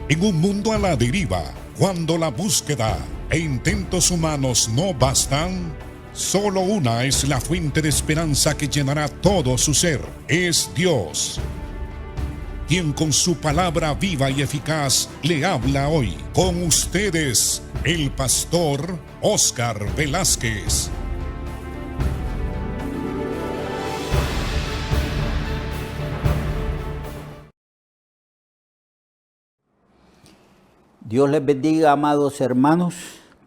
En un mundo a la deriva, cuando la búsqueda e intentos humanos no bastan, solo una es la fuente de esperanza que llenará todo su ser. Es Dios, quien con su palabra viva y eficaz le habla hoy. Con ustedes, el pastor Óscar Velázquez. Dios les bendiga, amados hermanos.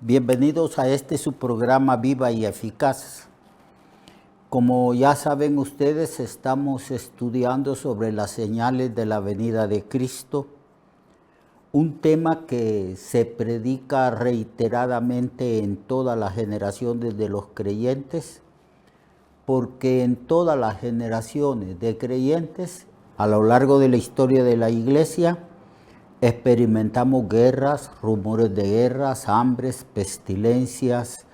Bienvenidos a su programa Viva y Eficaz. Como ya saben ustedes, estamos estudiando sobre las señales de la venida de Cristo, un tema que se predica reiteradamente en todas las generaciones de los creyentes, porque en todas las generaciones de creyentes, a lo largo de la historia de la iglesia, experimentamos guerras, rumores de guerras, hambres, pestilencias.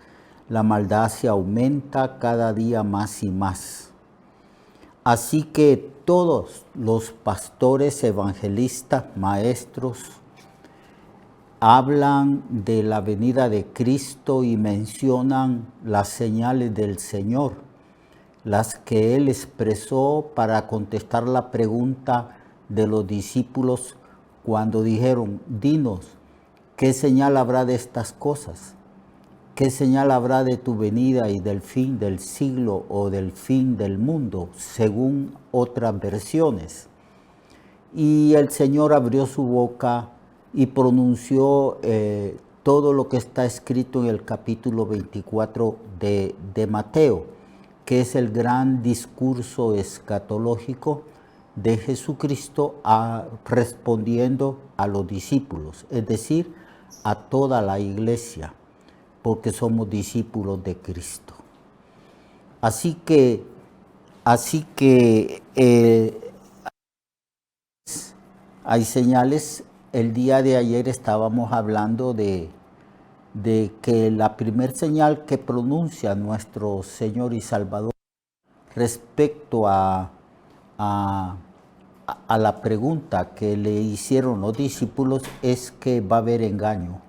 La maldad se aumenta cada día más y más. Así que todos los pastores, evangelistas, maestros, hablan de la venida de Cristo y mencionan las señales del Señor, las que Él expresó para contestar la pregunta de los discípulos cuando dijeron: dinos, ¿qué señal habrá de estas cosas? ¿Qué señal habrá de tu venida y del fin del siglo o del fin del mundo? Según otras versiones. Y el Señor abrió su boca y pronunció todo lo que está escrito en el capítulo 24 de Mateo, que es el gran discurso escatológico de Jesucristo respondiendo a los discípulos, es decir, a toda la iglesia, porque somos discípulos de Cristo. Así que hay señales. El día de ayer estábamos hablando de que la primer señal que pronuncia nuestro Señor y Salvador respecto a la pregunta que le hicieron los discípulos es que va a haber engaño,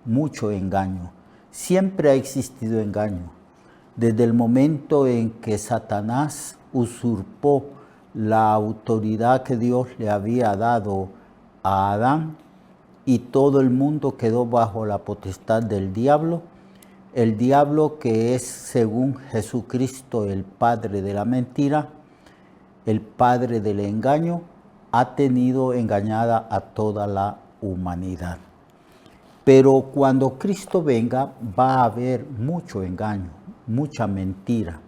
mucho engaño. Siempre ha existido engaño. Desde el momento en que Satanás usurpó la autoridad que Dios le había dado a Adán y todo el mundo quedó bajo la potestad del diablo, el diablo, que es, según Jesucristo, el padre de la mentira, el padre del engaño, ha tenido engañada a toda la humanidad. Pero cuando Cristo venga, va a haber mucho engaño, mucha mentira.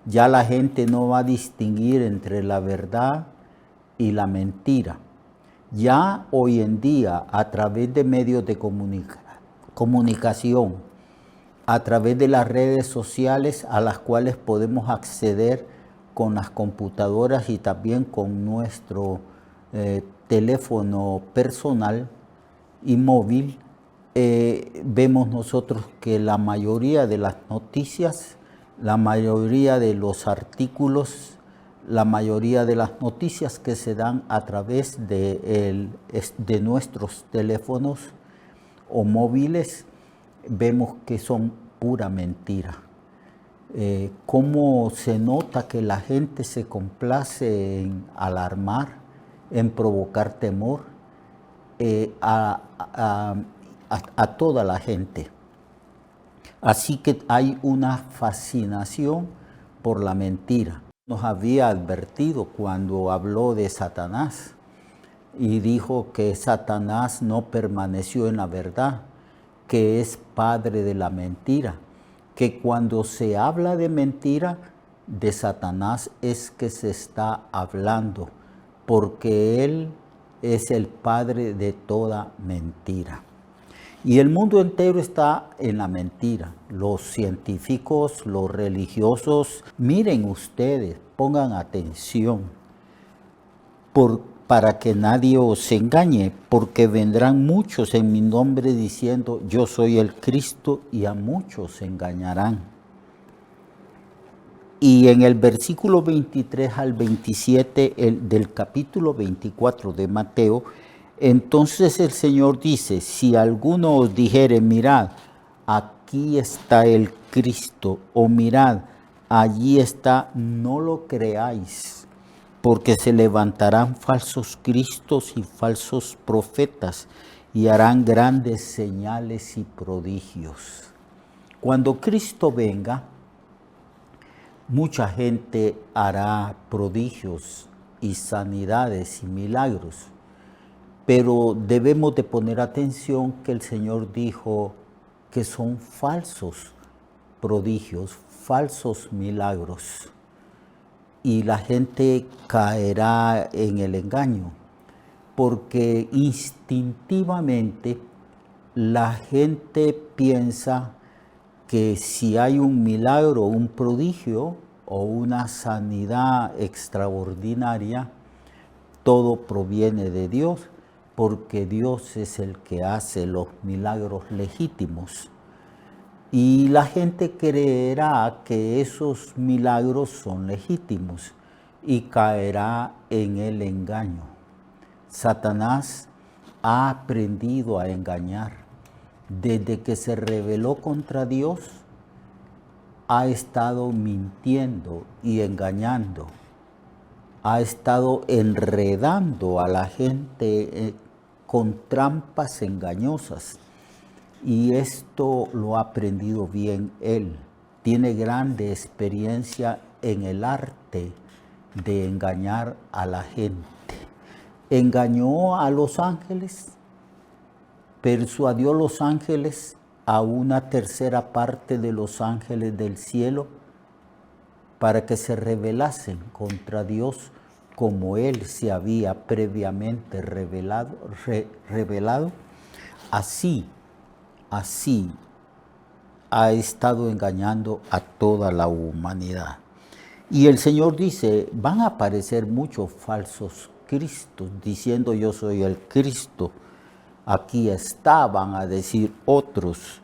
Ya la gente no va a distinguir entre la verdad y la mentira. Ya hoy en día, a través de medios de comunicación, a través de las redes sociales a las cuales podemos acceder con las computadoras y también con nuestro teléfono personal y móvil, vemos nosotros que la mayoría de las noticias, la mayoría de los artículos, la mayoría de las noticias que se dan a través de nuestros teléfonos o móviles, vemos que son pura mentira. Cómo se nota que la gente se complace en alarmar, en provocar temor a toda la gente. Así que hay una fascinación por la mentira. Nos había advertido cuando habló de Satanás y dijo que Satanás no permaneció en la verdad, que es padre de la mentira, que cuando se habla de mentira, de Satanás es que se está hablando, porque él es el padre de toda mentira. Y el mundo entero está en la mentira. Los científicos, los religiosos, miren ustedes, pongan atención, para que nadie os engañe, porque vendrán muchos en mi nombre diciendo: yo soy el Cristo, y a muchos engañarán. Y en el versículo 23 al 27 del capítulo 24 de Mateo, Entonces el Señor dice, si alguno os dijere, mirad, aquí está el Cristo, o mirad, allí está, no lo creáis, porque se levantarán falsos cristos y falsos profetas, y harán grandes señales y prodigios. Cuando Cristo venga, mucha gente hará prodigios y sanidades y milagros, pero debemos de poner atención que el Señor dijo que son falsos prodigios, falsos milagros, y la gente caerá en el engaño, porque instintivamente la gente piensa que si hay un milagro, un prodigio o una sanidad extraordinaria, todo proviene de Dios, porque Dios es el que hace los milagros legítimos. Y la gente creerá que esos milagros son legítimos y caerá en el engaño. Satanás ha aprendido a engañar. Desde que se rebeló contra Dios, ha estado mintiendo y engañando. Ha estado enredando a la gente con trampas engañosas. Y esto lo ha aprendido bien él. Tiene grande experiencia en el arte de engañar a la gente. Engañó a los ángeles, persuadió a los ángeles, a una tercera parte de los ángeles del cielo, para que se rebelasen contra Dios como él se había previamente revelado. Así ha estado engañando a toda la humanidad. Y el Señor dice, van a aparecer muchos falsos cristos, diciendo yo soy el Cristo. Aquí está, van a decir otros,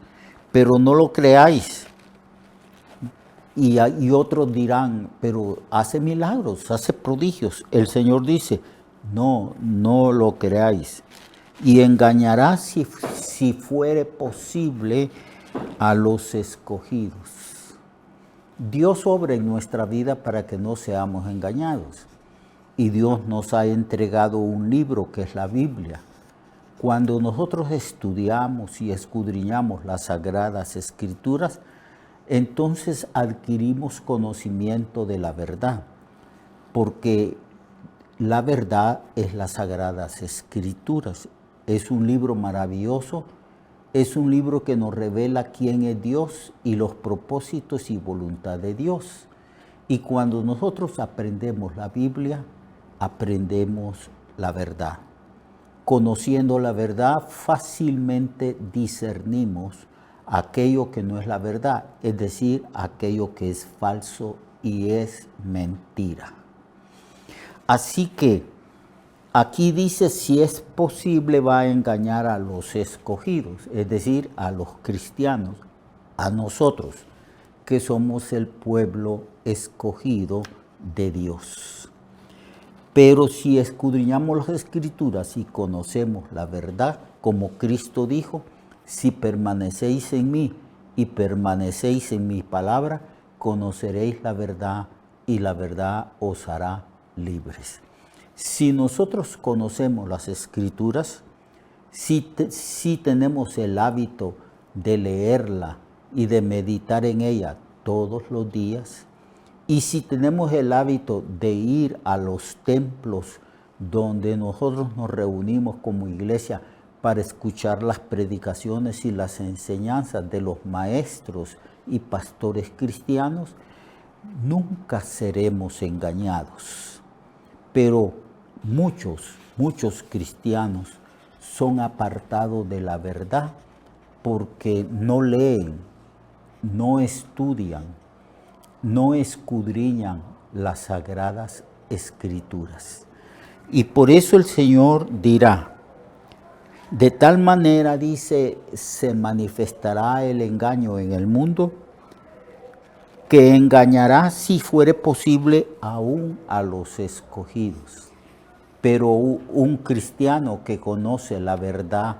pero no lo creáis. Y otros dirán, pero hace milagros, hace prodigios. El Señor dice, no lo creáis. Y engañará si fuere posible a los escogidos. Dios obra en nuestra vida para que no seamos engañados. Y Dios nos ha entregado un libro que es la Biblia. Cuando nosotros estudiamos y escudriñamos las Sagradas Escrituras, entonces adquirimos conocimiento de la verdad, porque la verdad es las Sagradas Escrituras. Es un libro maravilloso, es un libro que nos revela quién es Dios y los propósitos y voluntad de Dios. Y cuando nosotros aprendemos la Biblia, aprendemos la verdad. Conociendo la verdad, fácilmente discernimos aquello que no es la verdad, es decir, aquello que es falso y es mentira. Así que aquí dice, si es posible, va a engañar a los escogidos, es decir, a los cristianos, a nosotros, que somos el pueblo escogido de Dios. Pero si escudriñamos las Escrituras y conocemos la verdad, como Cristo dijo, si permanecéis en mí y permanecéis en mi palabra, conoceréis la verdad y la verdad os hará libres. Si nosotros conocemos las Escrituras, si tenemos el hábito de leerla y de meditar en ella todos los días, y si tenemos el hábito de ir a los templos donde nosotros nos reunimos como iglesia para escuchar las predicaciones y las enseñanzas de los maestros y pastores cristianos, nunca seremos engañados. Pero muchos cristianos son apartados de la verdad porque no leen, no estudian, no escudriñan las Sagradas Escrituras. Y por eso el Señor dirá, de tal manera, dice, se manifestará el engaño en el mundo, que engañará, si fuere posible, aún a los escogidos. Pero un cristiano que conoce la verdad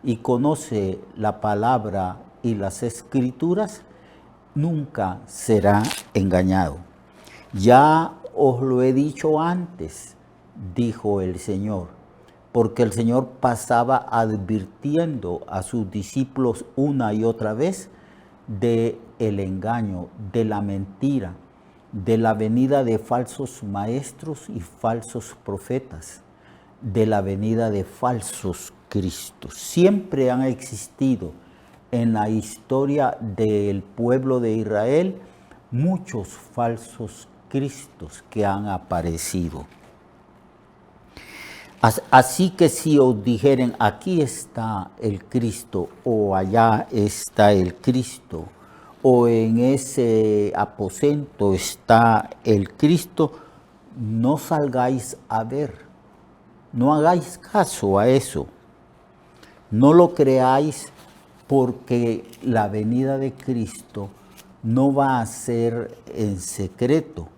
y conoce la palabra y las escrituras, nunca será engañado. Ya os lo he dicho antes, dijo el Señor, porque el Señor pasaba advirtiendo a sus discípulos una y otra vez de el engaño, de la mentira, de la venida de falsos maestros y falsos profetas, de la venida de falsos cristos. Siempre han existido en la historia del pueblo de Israel muchos falsos cristos que han aparecido. Así que si os dijeren, aquí está el Cristo, o allá está el Cristo, o en ese aposento está el Cristo, no salgáis a ver, no hagáis caso a eso, no lo creáis, porque la venida de Cristo no va a ser en secreto.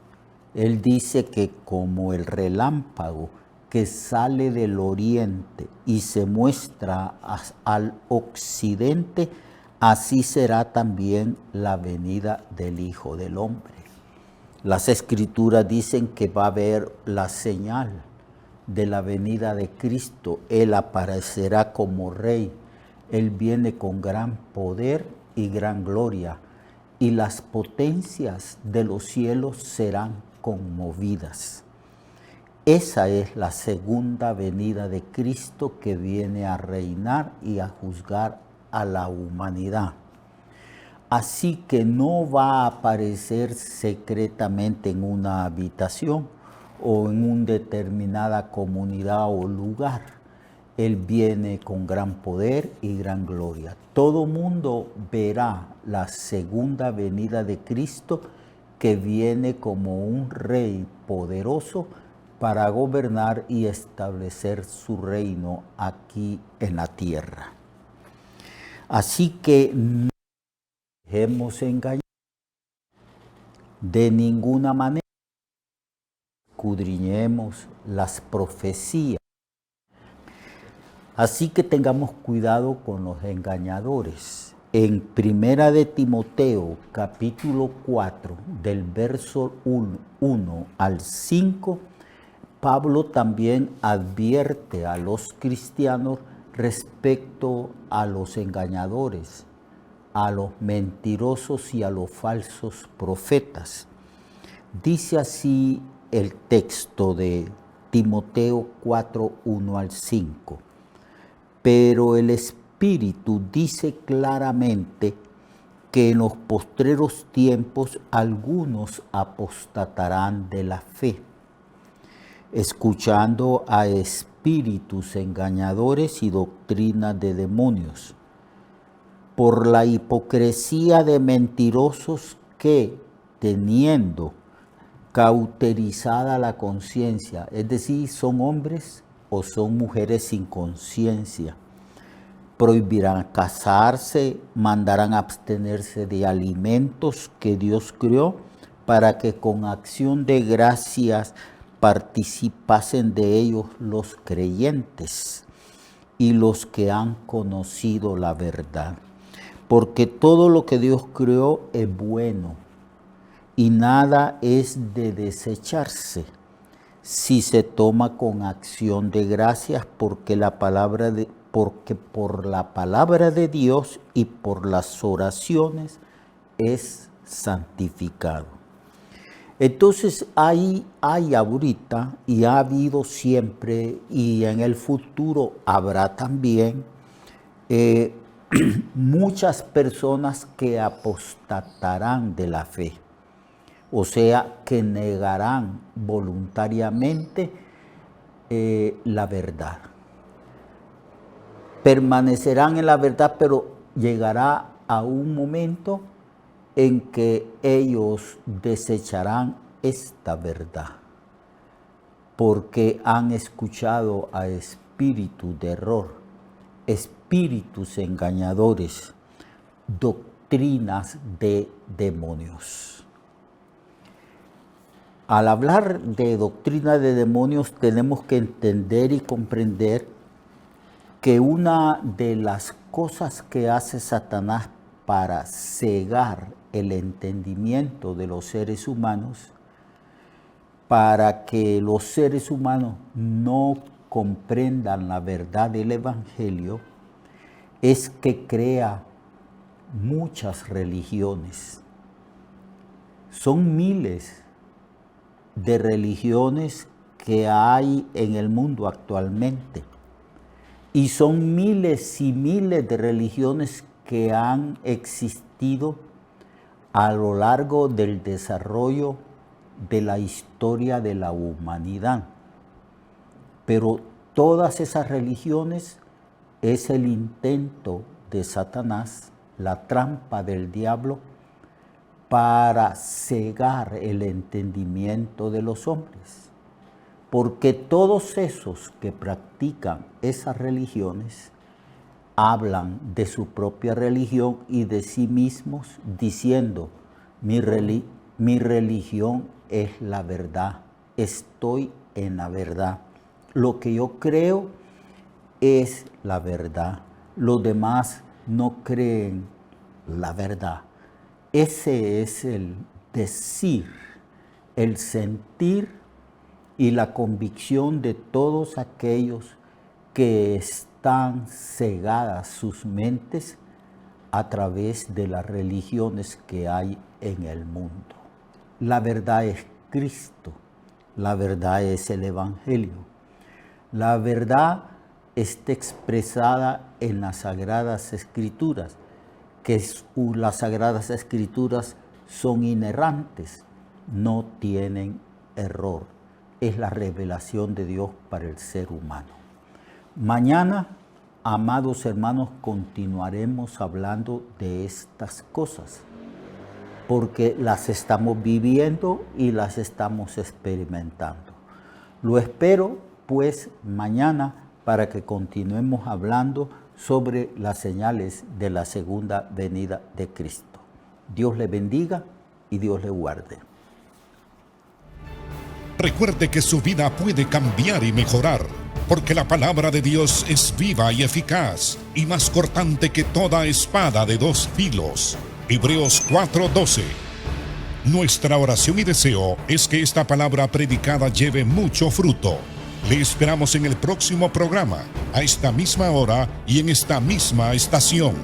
Él dice que como el relámpago que sale del oriente y se muestra al occidente, así será también la venida del Hijo del Hombre. Las Escrituras dicen que va a haber la señal de la venida de Cristo. Él aparecerá como Rey. Él viene con gran poder y gran gloria, y las potencias de los cielos serán conmovidas. Esa es la segunda venida de Cristo, que viene a reinar y a juzgar a la humanidad. Así que no va a aparecer secretamente en una habitación o en una determinada comunidad o lugar. Él viene con gran poder y gran gloria. Todo mundo verá la segunda venida de Cristo, que viene como un rey poderoso para gobernar y establecer su reino aquí en la tierra. Así que no dejemos engañar de ninguna manera. Escudriñemos las profecías. Así que tengamos cuidado con los engañadores. En Primera de Timoteo, capítulo 4, del verso 1 al 5, Pablo también advierte a los cristianos respecto a los engañadores, a los mentirosos y a los falsos profetas. Dice así el texto de Timoteo 4, 1 al 5. Pero el Espíritu dice claramente que en los postreros tiempos algunos apostatarán de la fe, escuchando a espíritus engañadores y doctrinas de demonios, por la hipocresía de mentirosos que, teniendo cauterizada la conciencia, es decir, son hombres o son mujeres sin conciencia, prohibirán casarse, mandarán abstenerse de alimentos que Dios creó, para que con acción de gracias participasen de ellos los creyentes y los que han conocido la verdad. Porque todo lo que Dios creó es bueno, y nada es de desecharse si se toma con acción de gracias, porque por la palabra de Dios y por las oraciones es santificado. Entonces hay ahorita, y ha habido siempre, y en el futuro habrá también muchas personas que apostatarán de la fe. O sea, que negarán voluntariamente la verdad. Permanecerán en la verdad, pero llegará a un momento en que ellos desecharán esta verdad, porque han escuchado a espíritus de error, espíritus engañadores, doctrinas de demonios. Al hablar de doctrina de demonios tenemos que entender y comprender que una de las cosas que hace Satanás para cegar el entendimiento de los seres humanos, para que los seres humanos no comprendan la verdad del Evangelio, es que crea muchas religiones. Son miles de religiones que hay en el mundo actualmente. Y son miles y miles de religiones que han existido a lo largo del desarrollo de la historia de la humanidad. Pero todas esas religiones es el intento de Satanás, la trampa del diablo, para cegar el entendimiento de los hombres. Porque todos esos que practican esas religiones hablan de su propia religión y de sí mismos diciendo, mi religión es la verdad, estoy en la verdad. Lo que yo creo es la verdad, los demás no creen la verdad. Ese es el decir, el sentir y la convicción de todos aquellos que están cegadas sus mentes a través de las religiones que hay en el mundo. La verdad es Cristo, la verdad es el Evangelio. La verdad está expresada en las Sagradas Escrituras, que las Sagradas Escrituras son inerrantes, no tienen error. Es la revelación de Dios para el ser humano. Mañana, amados hermanos, continuaremos hablando de estas cosas, porque las estamos viviendo y las estamos experimentando. Lo espero, pues, mañana para que continuemos hablando sobre las señales de la segunda venida de Cristo. Dios le bendiga y Dios le guarde. Recuerde que su vida puede cambiar y mejorar, porque la palabra de Dios es viva y eficaz, y más cortante que toda espada de dos filos. Hebreos 4:12. Nuestra oración y deseo es que esta palabra predicada lleve mucho fruto. Le esperamos en el próximo programa, a esta misma hora y en esta misma estación.